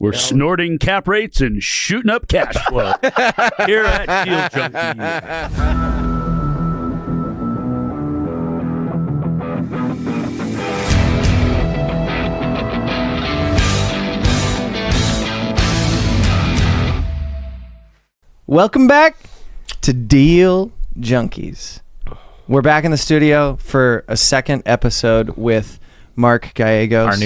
We're snorting cap rates and shooting up cash flow here at Deal Junkies. Welcome back to Deal Junkies. We're back in the studio for a second episode with Marc Gallegos. Our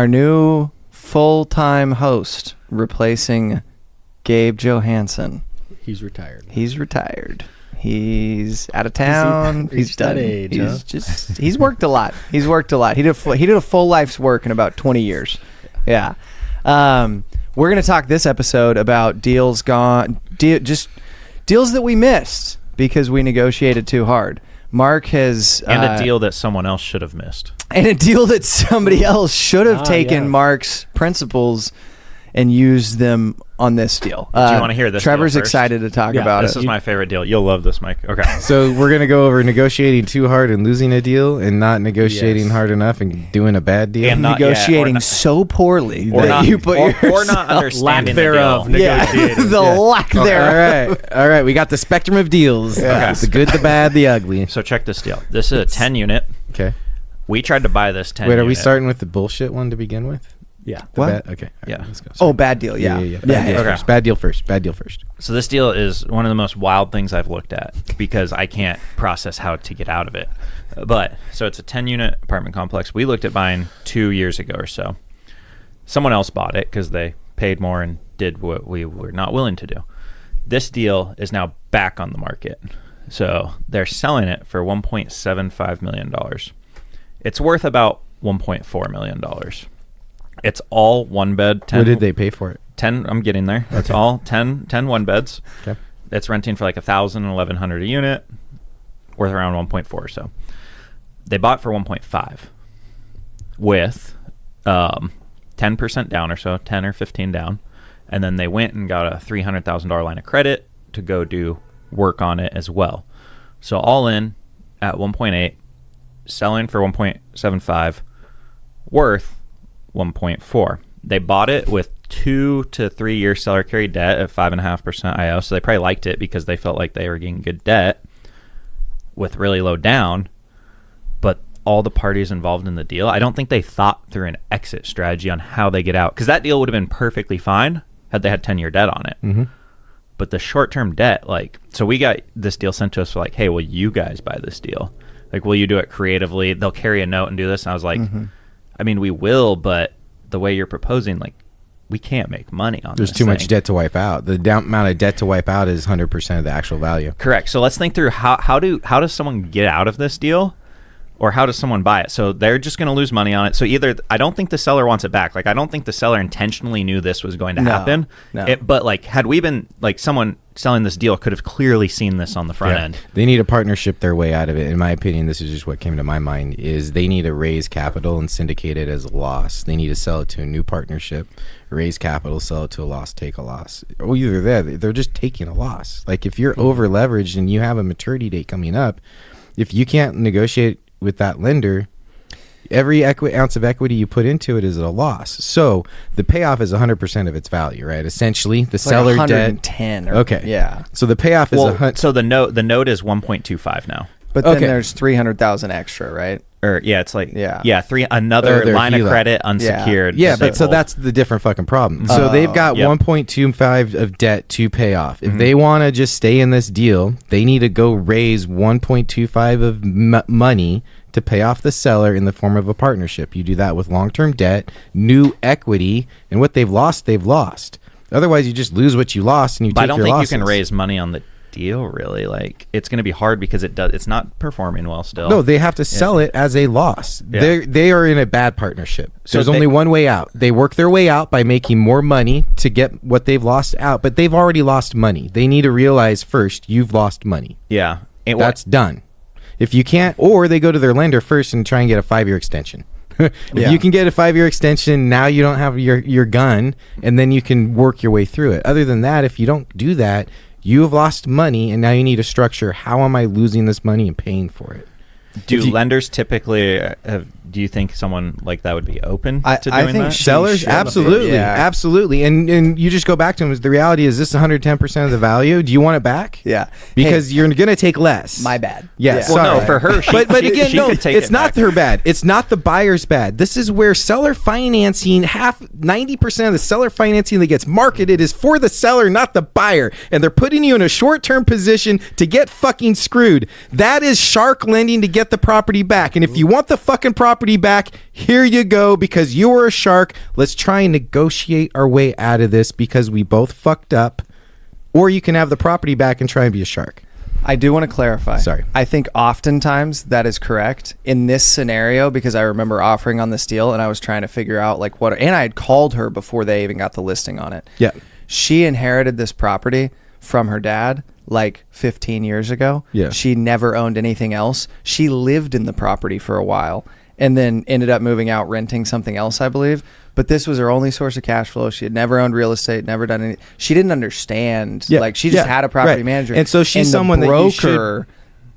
new full-time host. Replacing Gabe Johansson. He's retired. He's out of town. He's done. Age, He's worked a lot. He did a full life's work in about 20 years. Yeah. We're going to talk this episode about deals that we missed because we negotiated too hard. Marc has... And a deal that someone else should have missed. And a deal that somebody else should have taken Marc's principles and used them on this deal. Do you want to hear this? Trevor's excited to talk about it. This is my favorite deal. You'll love this, Mike. Okay. So we're going to go over negotiating too hard and losing a deal and not negotiating hard enough and doing a bad deal. And negotiating so poorly that you put or not understanding lack thereof. Lack thereof. All right. We got the spectrum of deals. Yeah. The good, the bad, the ugly. So check this deal. This is a 10 unit. Okay. We tried to buy this 10 Wait, unit. are we starting with the bullshit one to begin with? Yeah. What? Okay. Yeah. Let's go. Oh, bad deal. Yeah. Bad deal first. So this deal is one of the most wild things I've looked at because I can't process how to get out of it. But so it's a 10-unit apartment complex. We looked at buying 2 years ago or so. Someone else bought it because they paid more and did what we were not willing to do. This deal is now back on the market. So they're selling it for $1.75 million. It's worth about $1.4 million. It's all one bed. 10, what did they pay for it? 10. I'm getting there. It's all 10 one beds. Okay. It's renting for like $1,000, $1,100 a unit, worth around 1.4 or so. They bought for 1.5 with 10% down or so, 10 or 15 down, and then they went and got a $300,000 line of credit to go do work on it as well. So all in at 1.8, selling for 1.75, worth 1.4. They bought it with 2 to 3 year seller carry debt at 5.5% IO. So they probably liked it because they felt like they were getting good debt with really low down. But all the parties involved in the deal, I don't think they thought through an exit strategy on how they get out. Because that deal would have been perfectly fine had they had 10-year debt on it. Mm-hmm. But the short-term debt, so we got this deal sent to us for hey, will you guys buy this deal? Will you do it creatively? They'll carry a note and do this. And I was like, I mean, we will, but the way you're proposing, we can't make money on this. There's too much debt to wipe out. The amount of debt to wipe out is 100% of the actual value. Correct. So let's think through how does someone get out of this deal, or how does someone buy it? So they're just going to lose money on it. So either I don't think the seller wants it back. I don't think the seller intentionally knew this was going to happen. No. But had we been someone selling this deal could have clearly seen this on the front end. They need to partnership their way out of it. In my opinion, this is just what came to my mind, is they need to raise capital and syndicate it as a loss. They need to sell it to a new partnership, raise capital, sell it to a loss, take a loss. Or either they're just taking a loss. If you're over leveraged and you have a maturity date coming up, if you can't negotiate with that lender, every ounce of equity you put into it is a loss. So the payoff is 100% of its value, right? Essentially, the seller debt. 110. Okay. Yeah. So the payoff is so the note is 1.25 now. But then there's 300,000 extra, right? Or it's another line of credit unsecured. Yeah, but so that's the different fucking problem. So they've got 1.25 of debt to pay off. If they want to just stay in this deal, they need to go raise 1.25 of money to pay off the seller in the form of a partnership. You do that with long-term debt, new equity, and what they've lost, they've lost. Otherwise, you just lose what you lost and you take your losses. But I don't think you can raise money on the deal, really. It's going to be hard because it's not performing well still. No, they have to sell it as a loss. They are in a bad partnership. So there's only one way out. They work their way out by making more money to get what they've lost out, but they've already lost money. They need to realize first, you've lost money. Yeah. That's done. If you can't, or they go to their lender first and try and get a 5-year extension. If you can get a 5-year extension, now you don't have your gun, and then you can work your way through it. Other than that, if you don't do that, you have lost money, and now you need to structure, how am I losing this money and paying for it? Do lenders typically do you think someone like that would be open to doing think that? Sellers, absolutely, absolutely, and you just go back to them. The reality is, this 110% of the value. Do you want it back? Yeah, because you're going to take less. My bad. Yes. Well, sorry. no, for her, but again, she no, could take it's it not back. her bad. It's not the buyer's bad. This is where seller financing, 90% of the seller financing that gets marketed is for the seller, not the buyer, and they're putting you in a short-term position to get fucking screwed. That is shark lending to get the property back, and if you want the fucking property back, here you go, because you were a shark. Let's try and negotiate our way out of this because we both fucked up. Or you can have the property back and try and be a shark. I do want to clarify. Sorry. I think oftentimes that is correct in this scenario, because I remember offering on this deal and I was trying to figure out like what, and I had called her before they even got the listing on it. Yeah. She inherited this property from her dad like 15 years ago. Yeah. She never owned anything else. She lived in the property for a while and then ended up moving out, renting something else, I believe. But this was her only source of cash flow. She had never owned real estate, never done any. She didn't understand. Yeah. Like she just had a property Right. manager. And so she's the someone that you broker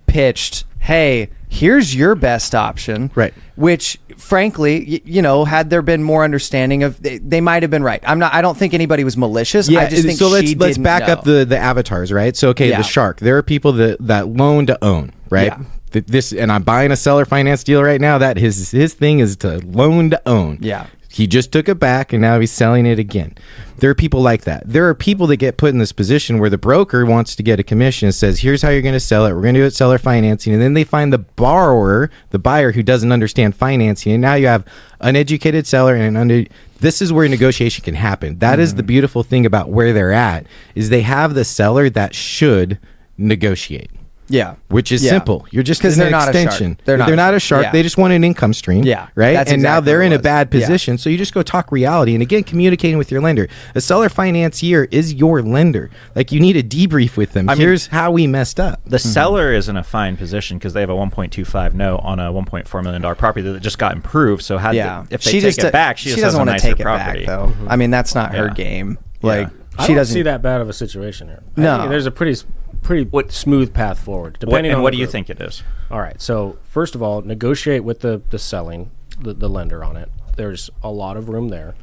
pitched, hey, here's your best option. Right. Which, frankly, had there been more understanding of, they might have been right. I don't think anybody was malicious. Yeah, I just think so let's didn't back know. up the avatars, right? So Yeah. the shark. There are people that loan to own, right? Yeah. This, and I'm buying a seller finance deal right now. That his thing is to loan to own. Yeah. He just took it back and now he's selling it again. There are people like that. There are people that get put in this position where the broker wants to get a commission and says, here's how you're going to sell it. We're going to do it seller financing. And then they find the borrower, the buyer who doesn't understand financing. And now you have uneducated seller and this is where negotiation can happen. That is the beautiful thing about where they're at, is they have the seller that should negotiate. Yeah. Which is simple. You're just 'Cause an they're not a shark. extension. They're not a shark. yeah. They just want an income stream. Yeah. Right. That's And now exactly they're what in it a was. bad Yeah. position. So you just go talk reality. And again, communicating with your lender. A seller financier is your lender. Like, you need a debrief with them. Here's how we messed up. The seller is in a fine position because they have a 1.25 note on a $1.4 million property that just got improved. So if they take it back, she just has doesn't a want to nicer take property. it back, though. I mean, that's not her Yeah. game. Yeah. Like I she don't doesn't see that bad of a situation here. I No. think there's a pretty smooth path forward. Depending on What the do you group. think it is? All right. So first of all, negotiate with the selling, the lender on it. There's a lot of room there.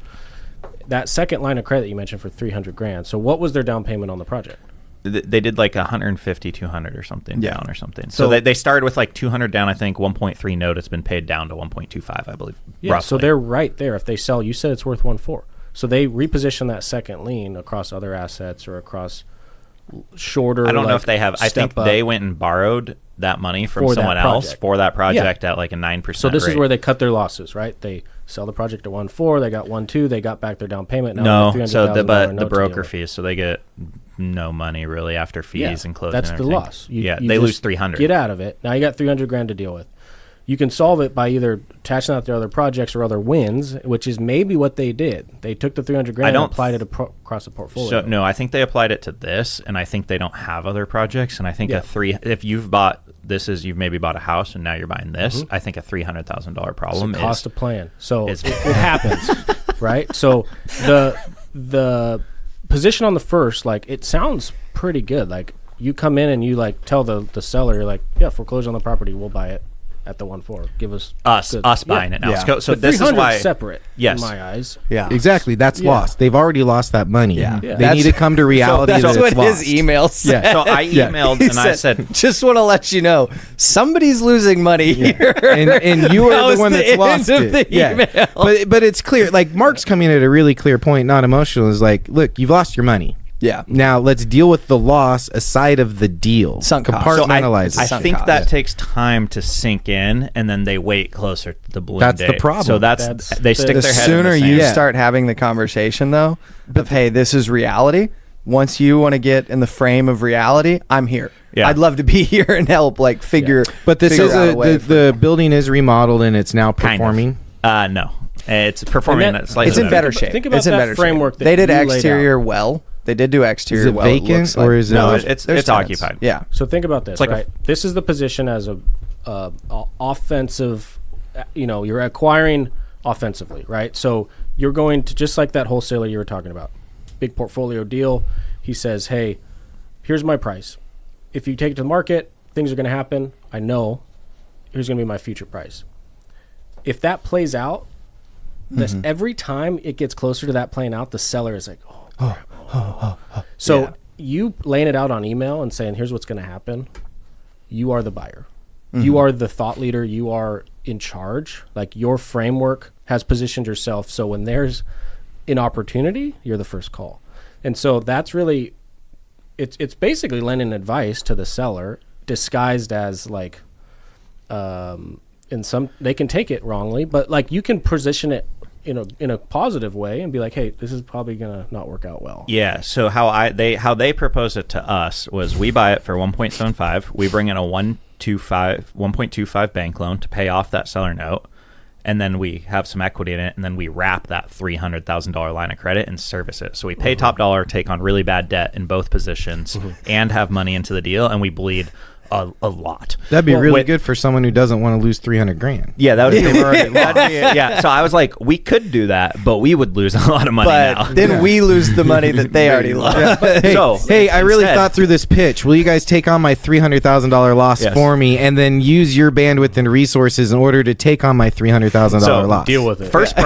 That second line of credit you mentioned for $300,000. So what was their down payment on the project? They did like 150, 200 or something Yeah. down or something. So they started with like 200 down, I think 1.3 note. It's been paid down to 1.25, I believe. Yeah. roughly. So they're right there. If they sell, you said it's worth 1.4. So they reposition that second lien across other assets or across shorter. I don't know if they have. I think step up. they went and borrowed that money from For that someone else project. for that project at like a 9%. So this is rate. where they cut their losses, right? They sell the project at 1.4. They got 1.2. They got back their down payment. Now they No, have so $300,000 but note the to deal broker with. fees, so they get no money really after fees and closing. That's and the everything. loss. You You they just lose 300. Get out of it. Now you got $300,000 to deal with. You can solve it by either attaching that to other projects or other wins, which is maybe what they did. They took the $300,000 and applied it across the portfolio. So no, I think they applied it to this, and I think they don't have other projects. And I think Yeah. if you've bought you've maybe bought a house and now you're buying this. I think a $300,000 problem It's a cost is of plan. So is- it happens, right? So the position on the first, like, it sounds pretty good. Like, you come in and you like tell the seller, you're like, yeah, foreclose on the property, we'll buy it at the 1.4. Give us us buying it now. Yeah. So The this is 300 why separate. Yes. In my eyes. Yeah. Exactly. That's Yeah. lost. They've already lost that money. Yeah. Yeah. They need to come to reality That's that what it's lost. his email said. Yeah. So I emailed and I said, just want to let you know, somebody's losing money here. and you That are was the one the that's end lost of it. the Yeah. email. But it's clear. Like, Mark's coming at a really clear point, not emotional. Is like, look, you've lost your money. Yeah. Now let's deal with the loss aside of the deal. Sunk cost. Compartmentalize So I it. Sunk think cost. that takes time to sink in, and then they wait closer to the balloon That's the date. problem. So they stick The their head sooner in the you sand. Yeah. start having the conversation, though, of, hey, this is reality. Once you want to get in the frame of reality, I'm here. Yeah. I'd love to be here and help, like, figure. But this figure is out a way the building is remodeled and it's now Kind of. performing. No, it's performing. And that- slightly It's in better Think shape. about- think about it's in that better framework shape. that They did you laid exterior well. They did do exterior Is it well. vacant looks or like. is it? No, like- it's There's tenants. occupied. Yeah. So think about this, like right? This is the position as a offensive, you're acquiring offensively, right? So you're going to, just like that wholesaler you were talking about, big portfolio deal. He says, hey, here's my price. If you take it to the market, things are going to happen. I know. here's going to be my future price. If that plays out, this every time it gets closer to that playing out, the seller is like, So you laying it out on email and saying, here's what's going to happen. You are the buyer. You are the thought leader. You are in charge. Like, your framework has positioned yourself. So when there's an opportunity, you're the first call. And so that's really, it's basically lending advice to the seller disguised as like, they can take it wrongly, but like you can position it in a positive way and be like, hey, this is probably gonna not work out well. Yeah. So how they proposed it to us was, we buy it for 1.75. We bring in a 1.25 bank loan to pay off that seller note, and then we have some equity in it, and then we wrap that $300,000 line of credit and service it. So we pay top dollar, take on really bad debt in both positions, and have money into the deal, and we bleed a lot. That'd be really good for someone who doesn't want to lose $300,000. Yeah, that would be yeah. So I was like, we could do that, but we would lose a lot of money now. But then we lose the money that they already lost. Hey, I really thought through this pitch. Will you guys take on my $300,000 loss for me, and then use your bandwidth and resources in order to take on my $300,000 loss? Deal with it. First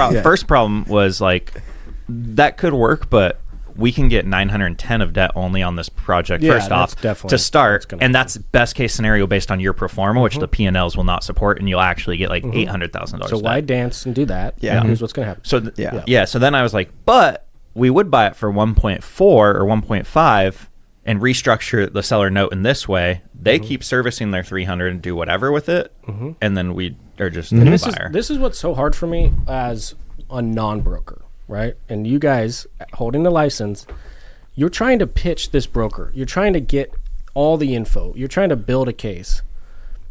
problem was like, that could work, but we can get 910 of debt only on this project first off to start, and that's best case scenario based on your pro forma, which the P&Ls will not support, and you'll actually get like $800,000. So why dance and do that? Yeah. Here's what's going to happen. So so then I was like, but we would buy it for 1.4 or 1.5 and restructure the seller note in this way. They keep servicing their 300 and do whatever with it, and then we are just the buyer. This is what's so hard for me as a non-broker. Right? And you guys holding the license, you're trying to pitch this broker. You're trying to get all the info. You're trying to build a case.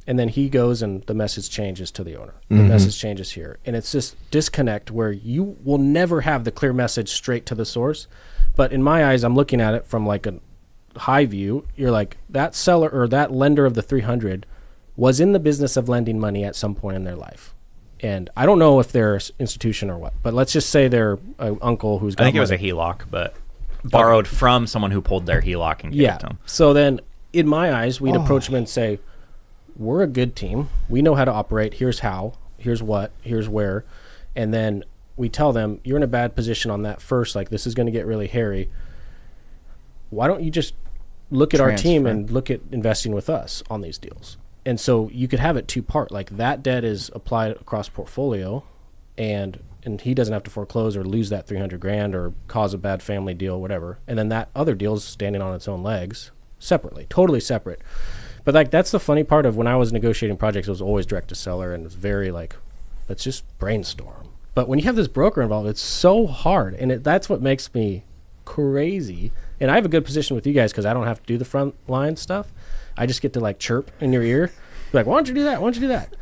And then he goes and the message changes to the owner. The message changes here. And it's this disconnect where you will never have the clear message straight to the source. But in my eyes, I'm looking at it from like a high view. You're like, that seller or that lender of the 300 was in the business of lending money at some point in their life. And I don't know if they're an institution or what, but let's just say they're an uncle who's got I think it was money. a HELOC, but borrowed from someone who pulled their HELOC and gave it to them. So then, in my eyes, we'd approach them and say, we're a good team. We know how to operate. Here's how. Here's what. Here's where. And then we tell them, you're in a bad position on that first. Like, this is going to get really hairy. Why don't you just look at our team and look at investing with us on these deals? And so you could have it two-part. Like, that debt is applied across portfolio, and he doesn't have to foreclose or lose that $300,000 or cause a bad family deal, whatever. And then that other deal is standing on its own legs separately, totally separate. But like, that's the funny part of when I was negotiating projects, it was always direct to seller, and it was very like, let's just brainstorm. But when you have this broker involved, it's so hard, and that's what makes me crazy. And I have a good position with you guys because I don't have to do the front line stuff. I just get to like chirp in your ear, be like, why don't you do that? Why don't you do that?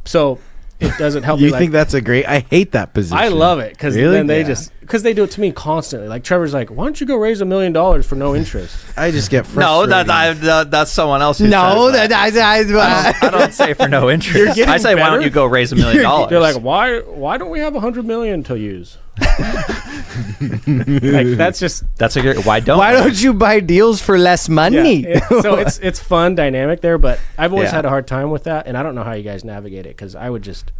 So it doesn't help. You think that's a great? I hate that position. I love it because then they because they do it to me constantly. Like Trevor's like, why don't you go raise $1 million for no interest? I just get frustrated. No, that's someone else. Who No, says that. I don't say for no interest. I say, why don't you go raise $1 million? They're like, why don't we have $100 million to use? Like, that's a good. Why don't you buy deals for less money? Yeah. So it's fun dynamic there, but I've always had a hard time with that, and I don't know how you guys navigate it because I would just.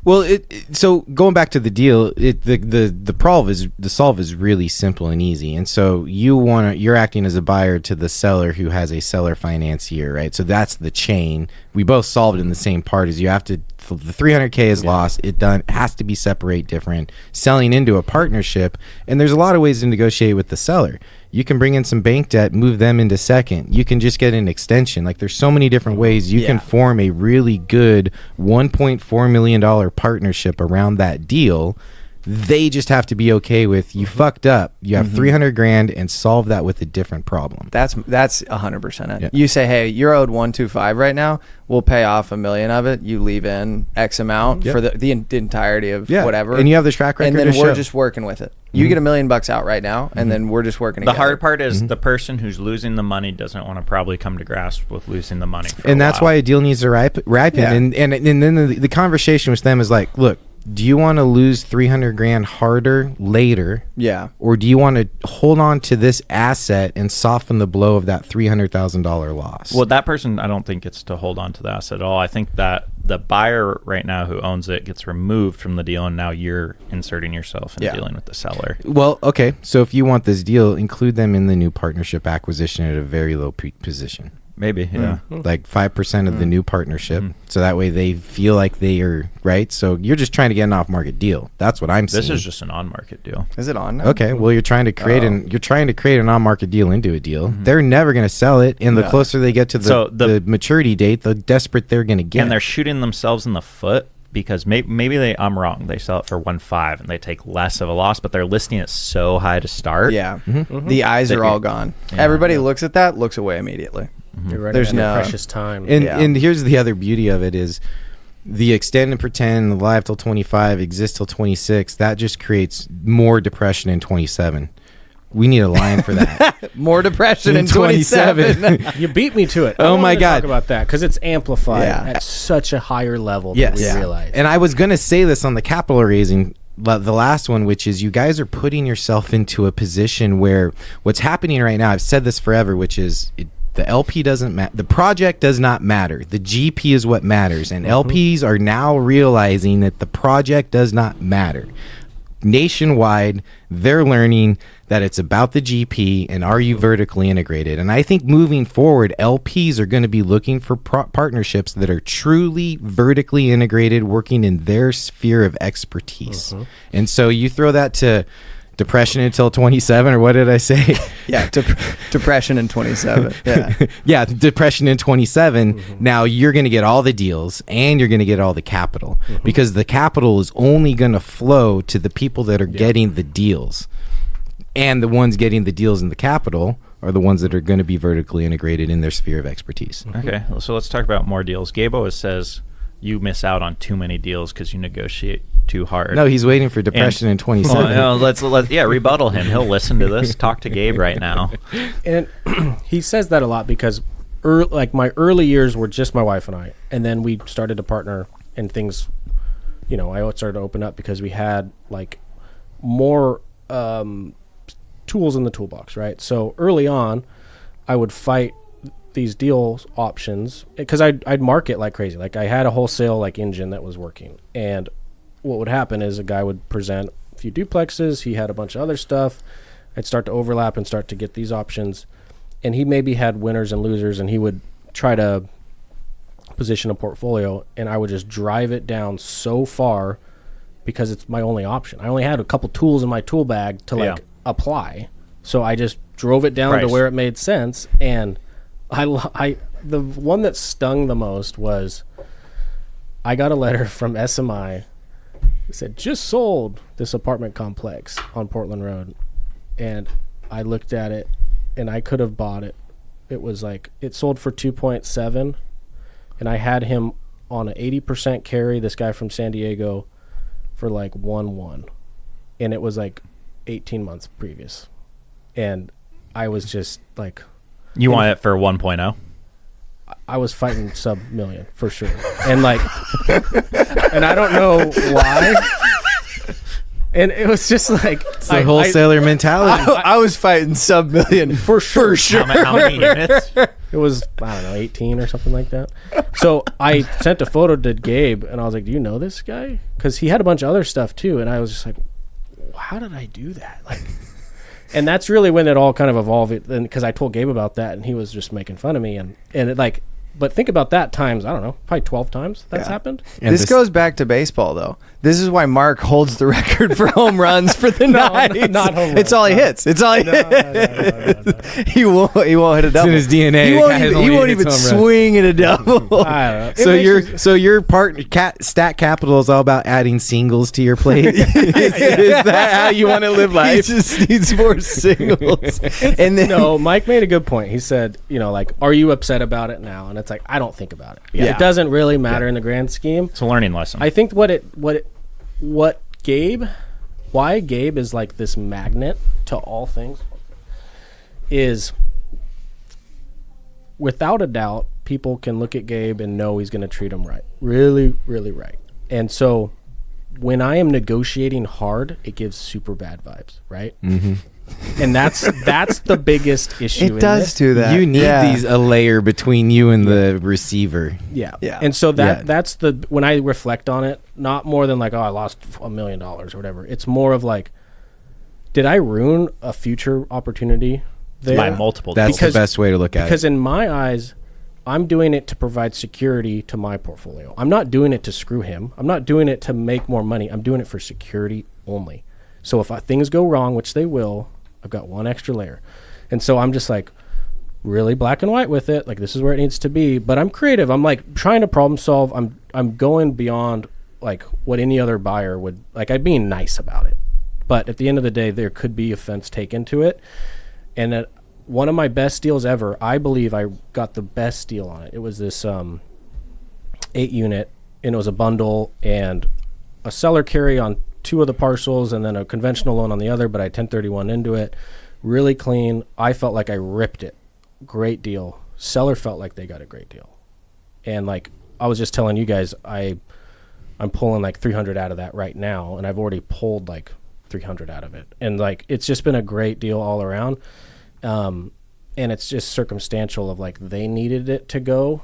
Well, so going back to the deal, the solve is really simple and easy, and so you're acting as a buyer to the seller who has a seller financier, right? So that's the chain. We both solved in the same part. Is you have to the $300K is lost. It has to be separate different. Selling into a partnership, and there's a lot of ways to negotiate with the seller. You can bring in some bank debt, move them into second. You can just get an extension. Like, there's so many different ways you can form a really good $1.4 million partnership around that deal. They just have to be okay with you fucked up. You have $300,000 and solve that with a different problem. That's 100% it. Yeah. You say, hey, you're owed 125 right now. We'll pay off $1 million of it. You leave in X amount for the entirety of whatever, and you have the track record. And then we're just working with it. You get $1 million out right now, and then we're just working. The hard part is the person who's losing the money doesn't want to probably come to grasp with losing the money, and that's why a deal needs to ripen. And then the conversation with them is like, look, do you want to lose 300 grand harder later? Yeah. Or do you want to hold on to this asset and soften the blow of that $300,000 loss? Well, that person, I don't think gets to hold on to the asset at all. I think that the buyer right now who owns it gets removed from the deal, and now you're inserting yourself and dealing with the seller. Well, okay. So if you want this deal, include them in the new partnership acquisition at a very low position. Maybe, yeah. Like 5% of the new partnership. So that way they feel like they are, right? So you're just trying to get an off-market deal. That's what I'm saying. This is just an on-market deal. Is it on now? Okay, well you're trying to create an on-market deal into a deal. They're never going to sell it, and the closer they get to the maturity date, the desperate they're going to get. And they're shooting themselves in the foot because maybe I'm wrong. They sell it for 1.5 and they take less of a loss, but they're listing it so high to start. Yeah. The eyes are all gone. Everybody looks at that, looks away immediately. You're running There's out of no precious time. And here's the other beauty of it is the extend and pretend, the live till 25, exist till 26. That just creates more depression in 27. We need a line for that. More depression in 27. You beat me to it. Oh I my wanna God. talk about that because it's amplified Yeah. at such a higher level Yes. than we realize. And I was going to say this on the capital raising, the last one, which is you guys are putting yourself into a position where what's happening right now, I've said this forever, which is the LP doesn't matter. The project does not matter. The GP is what matters. And LPs are now realizing that the project does not matter. Nationwide, they're learning that it's about the GP and are you vertically integrated. And I think moving forward, LPs are going to be looking for partnerships that are truly vertically integrated, working in their sphere of expertise. And so you throw that to depression until 27, or what did I say? Yeah, depression in 27. Yeah. Yeah, depression in 27. Now you're going to get all the deals and you're going to get all the capital because the capital is only going to flow to the people that are getting the deals. And the ones getting the deals in the capital are the ones that are going to be vertically integrated in their sphere of expertise. Okay, so let's talk about more deals. Gabe always says you miss out on too many deals because you negotiate too hard. No, he's waiting for depression in 27. Well, let's rebuttal him. He'll listen to this. Talk to Gabe right now. And he says that a lot because my early years were just my wife and I, and then we started to partner and things, I started to open up because we had like more tools in the toolbox, right? So early on, I would fight these deal options because I'd market like crazy. Like I had a wholesale like engine that was working, and what would happen is a guy would present a few duplexes. He had a bunch of other stuff. I'd start to overlap and start to get these options, and he maybe had winners and losers, and he would try to position a portfolio, and I would just drive it down so far because it's my only option. I only had a couple tools in my tool bag to apply, so I just drove it down to where it made sense. And the one that stung the most was I got a letter from SMI. It said, just sold this apartment complex on Portland Road. And I looked at it, and I could have bought it. It was like, it sold for 2.7, and I had him on an 80% carry, this guy from San Diego, for like 1.1. And it was like 18 months previous. And I was just like... You want it for 1.0? I was fighting sub-million for sure. And like, and I don't know why. And it was just like it's the wholesaler mentality. I was fighting sub-million for sure. How many units? It was, I don't know, 18 or something like that. So I sent a photo to Gabe, and I was like, do you know this guy? Because he had a bunch of other stuff too. And I was just like, how did I do that? Like, and that's really when it all kind of evolved. Because I told Gabe about that, and he was just making fun of me. And it like, but think about that times, I don't know, probably 12 times that's happened. And this goes back to baseball, though. This is why Mark holds the record for home runs for the night. Not home runs. It's all he hits. It's all he hits. No. He won't hit a double. in his DNA. He won't even swing at a double. I don't know. So your stat capital is all about adding singles to your plate. Is that how you want to live life? He just needs more singles. And then, No, Mike made a good point. He said, like, are you upset about it now? And it's like, I don't think about it. Yeah. It doesn't really matter in the grand scheme. It's a learning lesson. I think why Gabe is like this magnet to all things is, without a doubt, people can look at Gabe and know he's going to treat them right. Really, really right. And so when I am negotiating hard, it gives super bad vibes, right? Mm-hmm. And that's the biggest issue. It does do that. You need a layer between you and the receiver. Yeah. Yeah. And so that's when I reflect on it, not more than like, oh, I lost $1 million or whatever. It's more of like, did I ruin a future opportunity there? By multiple. That's the best way to look at it. Because in my eyes, I'm doing it to provide security to my portfolio. I'm not doing it to screw him. I'm not doing it to make more money. I'm doing it for security only. So if things go wrong, which they will, I've got one extra layer. And so I'm just like really black and white with it. Like, this is where it needs to be. But I'm creative. I'm like trying to problem solve. I'm going beyond like what any other buyer would. Like, I'm being nice about it. But at the end of the day, there could be offense taken to it. And one of my best deals ever, I believe I got the best deal on it. It was this 8-unit, and it was a bundle and a seller carry on 2 of the parcels and then a conventional loan on the other, but I 1031 into it. Really clean. I felt like I ripped it. Great deal. Seller felt like they got a great deal. And like I was just telling you guys, I'm pulling like 300 out of that right now, and I've already pulled like 300 out of it. And like it's just been a great deal all around. And it's just circumstantial of like they needed it to go.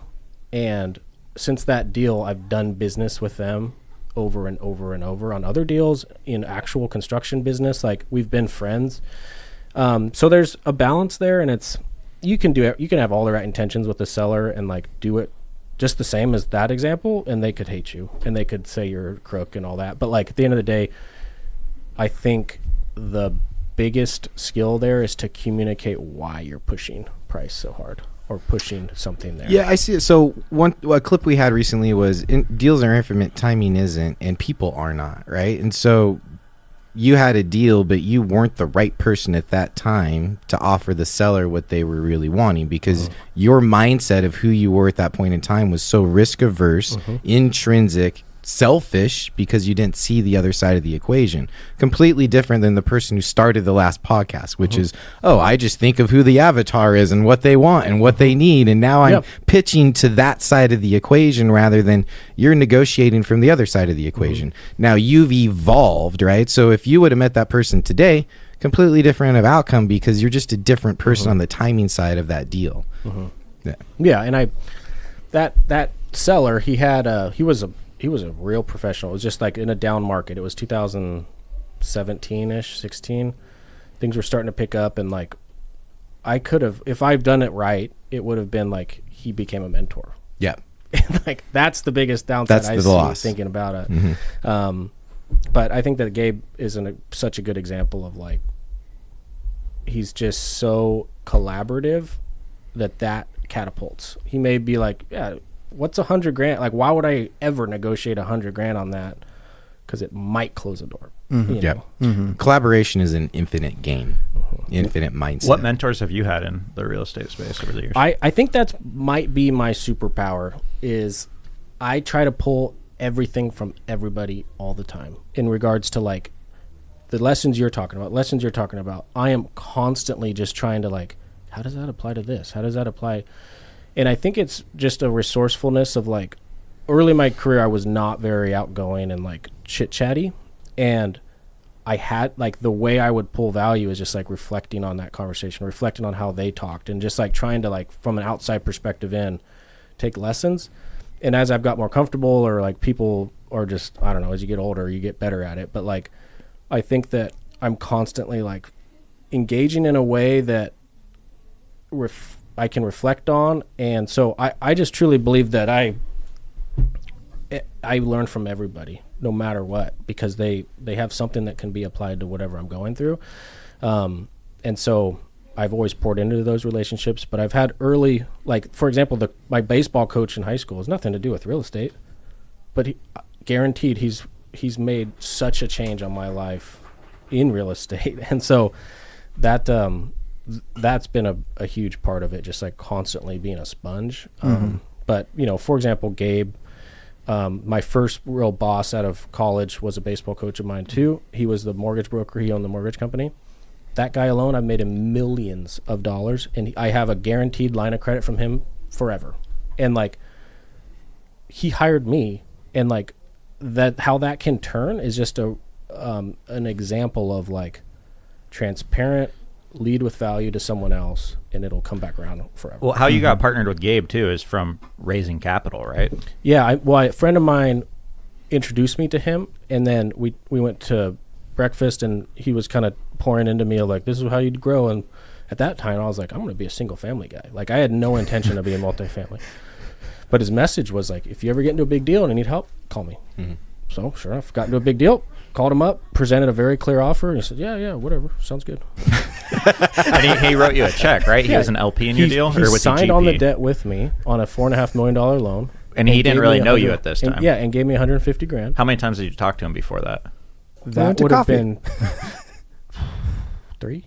And since that deal, I've done business with them over and over and over on other deals in actual construction business. Like, we've been friends. So there's a balance there, and it's, you can have all the right intentions with the seller and like do it just the same as that example, and they could hate you and they could say you're a crook and all that. But like at the end of the day, I think the biggest skill there is to communicate why you're pushing price so hard or pushing something there. Yeah, I see it. So a clip we had recently was deals are infinite, timing isn't, and people are not, right? And so you had a deal, but you weren't the right person at that time to offer the seller what they were really wanting, because your mindset of who you were at that point in time was so risk averse, intrinsic, selfish, because you didn't see the other side of the equation. Completely different than the person who started the last podcast, which is, I just think of who the avatar is and what they want and what they need, and now I'm pitching to that side of the equation rather than you're negotiating from the other side of the equation. Now you've evolved, right? So if you would have met that person today, completely different of outcome, because you're just a different person on the timing side of that deal. Yeah, and that seller, he was a real professional. It was just like in a down market. It was 2017-ish, 16. Things were starting to pick up, and like I could have, if I've done it right, it would have been like he became a mentor. Yeah. Like that's the biggest downside I see loss. thinking about it. But I think that Gabe is such a good example of like, he's just so collaborative that catapults. He may be like, yeah, what's $100,000? Like, why would I ever negotiate $100,000 on that? Because it might close the door. You know? Collaboration is an infinite game, infinite mindset. What mentors have you had in the real estate space over the years? I think that might be my superpower. Is I try to pull everything from everybody all the time in regards to like the lessons you're talking about. I am constantly just trying to like, how does that apply to this? How does that apply? And I think it's just a resourcefulness of like, early in my career, I was not very outgoing and like chit chatty. And I had like the way I would pull value is just like reflecting on that conversation, reflecting on how they talked, and just like trying to like from an outside perspective in take lessons. And as I've got more comfortable, or like people are just, I don't know, as you get older, you get better at it. But like, I think that I'm constantly like engaging in a way that I can reflect on. And so I just truly believe that I learn from everybody, no matter what, because they have something that can be applied to whatever I'm going through. And so I've always poured into those relationships, but I've had early, like, for example, my baseball coach in high school has nothing to do with real estate, but guaranteed he's made such a change on my life in real estate. And so that's been a huge part of it, just like constantly being a sponge. But, you know, for example, Gabe, my first real boss out of college was a baseball coach of mine too. He was the mortgage broker. He owned the mortgage company. That guy alone, I've made him millions of dollars, and I have a guaranteed line of credit from him forever. And like, he hired me, and like, that how that can turn is just an example of like transparent, lead with value to someone else, and it'll come back around forever. Well, how you got partnered with Gabe too is from raising capital, right? Yeah, a friend of mine introduced me to him, and then we went to breakfast, and he was kind of pouring into me like, this is how you'd grow. And at that time I was like, I'm going to be a single family guy. Like, I had no intention of being multifamily, but his message was like, if you ever get into a big deal and you need help, call me. So sure enough, got into a big deal, called him up, presented a very clear offer, and he said, yeah, whatever, sounds good. And he wrote you a check, right? He was an LP in your deal, he or was signed he GP? on the debt with me on a $4.5 million loan. And he didn't gave really me know you 100 at this time. and gave me $150,000. How many times did you talk to him before that? That would have been three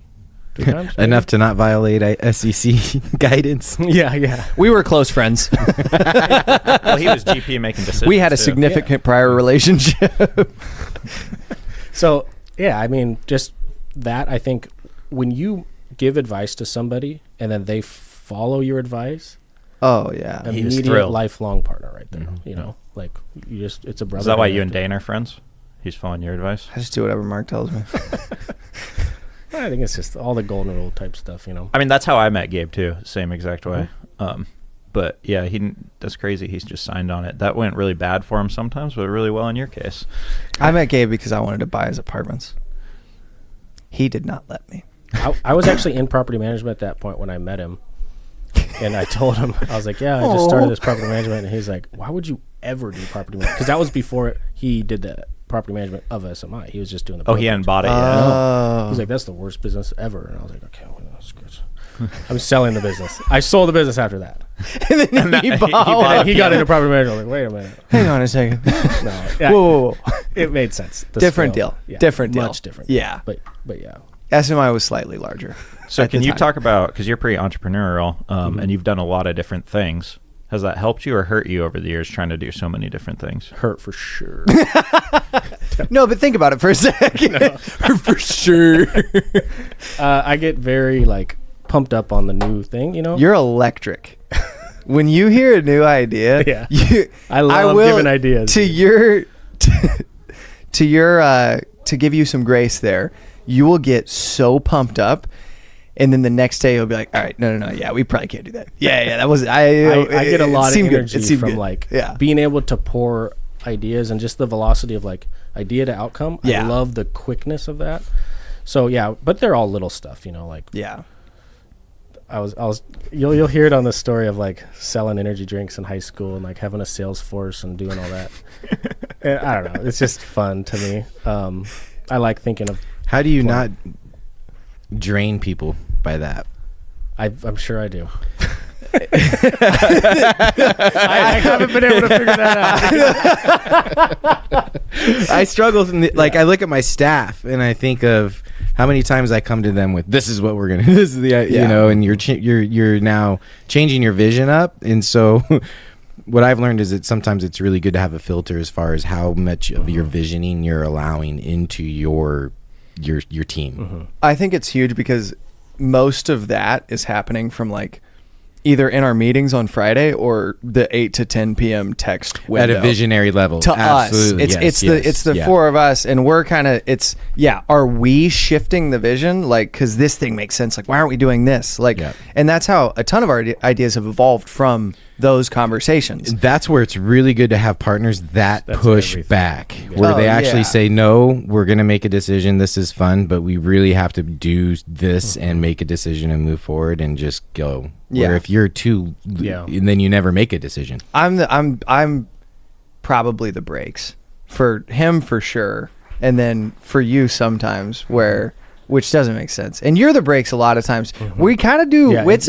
times. maybe? Enough to not violate SEC guidance. Yeah. We were close friends. Well, he was GP making decisions. We had a too. significant prior relationship. So, yeah, I mean, just that, I think when you give advice to somebody and then they follow your advice, Oh yeah. He was immediate thrilled. lifelong partner right there. You know, like you just, it's a brother. Is that why you and Dane are friends? He's following your advice? I just do whatever Mark tells me. I think it's just all the golden rule type stuff, you know. I mean, that's how I met Gabe too, same exact way. But yeah, that's crazy. He's just signed on it. That went really bad for him sometimes, but really well in your case. I met Gabe because I wanted to buy his apartments. He did not let me. I was actually in property management at that point when I met him. And I told him, I was like, yeah, I just started this property management. And he's like, why would you ever do property management? Because that was before he did the property management of SMI. He was just doing the Oh, he hadn't bought it yet. He's like, that's the worst business ever. And I was like, okay, well, that's good. I'm selling the business. I sold the business after that. And then he bought And one. then he got into property management. I was like, wait a minute. Hang on a second. No, yeah, Whoa. it made sense. The Different scale, deal. yeah, Different deal. Much different. Yeah. But yeah. SMI was slightly larger. So at can the you time. talk about, because you're pretty entrepreneurial and you've done a lot of different things. Has that helped you or hurt you over the years trying to do so many different things? Hurt for sure. No, but think about it for a second. For sure. I get very like pumped up on the new thing, you know. You're electric. When you hear a new idea, Yeah. I love will, giving ideas. to give you some grace there. You will get so pumped up, and then the next day you'll be like, "All right, no, yeah, we probably can't do that. Yeah, that was I get a lot of seemed good. energy It seemed from good. like yeah. being able to pour ideas and just the velocity of like idea to outcome. Yeah. I love the quickness of that. So yeah, but they're all little stuff, you know, like Yeah. I was you'll hear it on the story of like selling energy drinks in high school and like having a sales force and doing all that. And I don't know. It's just fun to me. I like thinking of How do you not drain people by that? I'm sure I do. I haven't been able to figure that out. I struggle with, I look at my staff and I think of how many times I come to them with, this is what we're going to, this is the, you know, and you're now changing your vision up. And so what I've learned is that sometimes it's really good to have a filter as far as how much of your visioning you're allowing into your team. I think it's huge because most of that is happening from like either in our meetings on Friday or the 8 to 10 p.m. text window. At a visionary level. To Absolutely. us. It's the four of us, and we're kind of, are we shifting the vision? Like, because this thing makes sense. Like, why aren't we doing this? Like, and that's how a ton of our ideas have evolved from those conversations. That's where it's really good to have partners that push everything. back, where they actually yeah. say, no, we're going to make a decision. This is fun, but we really have to do this and make a decision and move forward and just go. Yeah. Where if you're too, and then you never make a decision. I'm probably the brakes for him for sure, and then for you sometimes which doesn't make sense. And you're the brakes a lot of times. We kind of do. Yeah, It's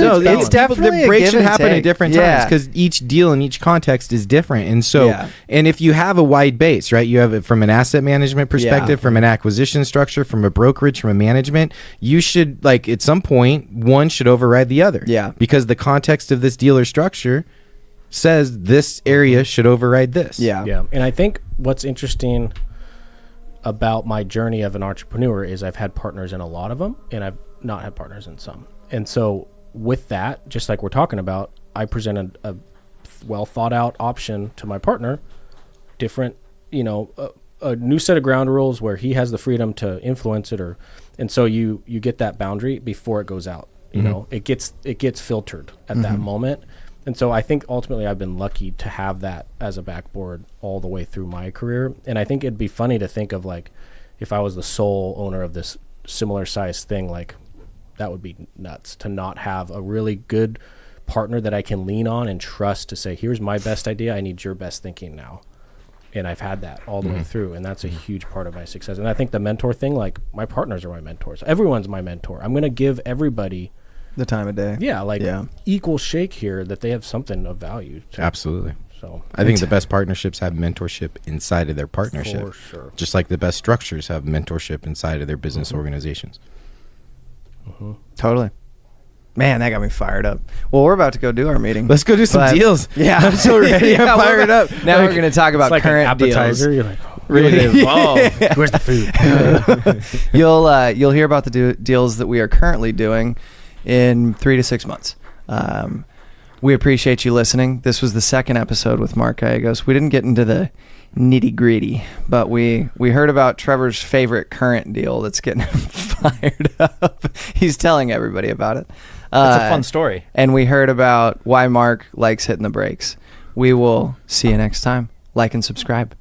definitely the a breaks give should and happen take. at different times because each deal in each context is different. And so, and if you have a wide base, right, you have it from an asset management perspective, from an acquisition structure, from a brokerage, from a management, you should, like, at some point, one should override the other. Yeah. Because the context of this dealer structure says this area should override this. Yeah. And I think what's interesting about my journey of an entrepreneur is I've had partners in a lot of them and I've not had partners in some. And so with that, just like we're talking about, I presented a well thought out option to my partner, different a new set of ground rules where he has the freedom to influence it, and so you get that boundary before it goes out. You know, it gets filtered at that moment. And so I think ultimately I've been lucky to have that as a backboard all the way through my career. And I think it'd be funny to think of like, if I was the sole owner of this similar size thing, like that would be nuts to not have a really good partner that I can lean on and trust to say, here's my best idea. I need your best thinking now. And I've had that all the way through. And that's a huge part of my success. And I think the mentor thing, like my partners are my mentors. Everyone's my mentor. I'm going to give everybody The time of day. equal shake here, that they have something of value to. Absolutely. So I think the best partnerships have mentorship inside of their partnership. For sure. Just like the best structures have mentorship inside of their business organizations. Totally. Man, that got me fired up. Well, we're about to go do our meeting. Let's go do some deals. Yeah, I'm so ready. I'm fired up. Now we're going to talk about It's like current an appetizer. deals. You're like, Ready to evolve. where's the food? You'll hear about the deals that we are currently doing in 3 to 6 months. We appreciate you listening. This was the second episode with Marc Gallegos. We didn't get into the nitty gritty, but we heard about Trevor's favorite current deal that's getting him fired up. He's telling everybody about it. That's a fun story. And we heard about why Marc likes hitting the brakes. We will see you next time. Like and subscribe.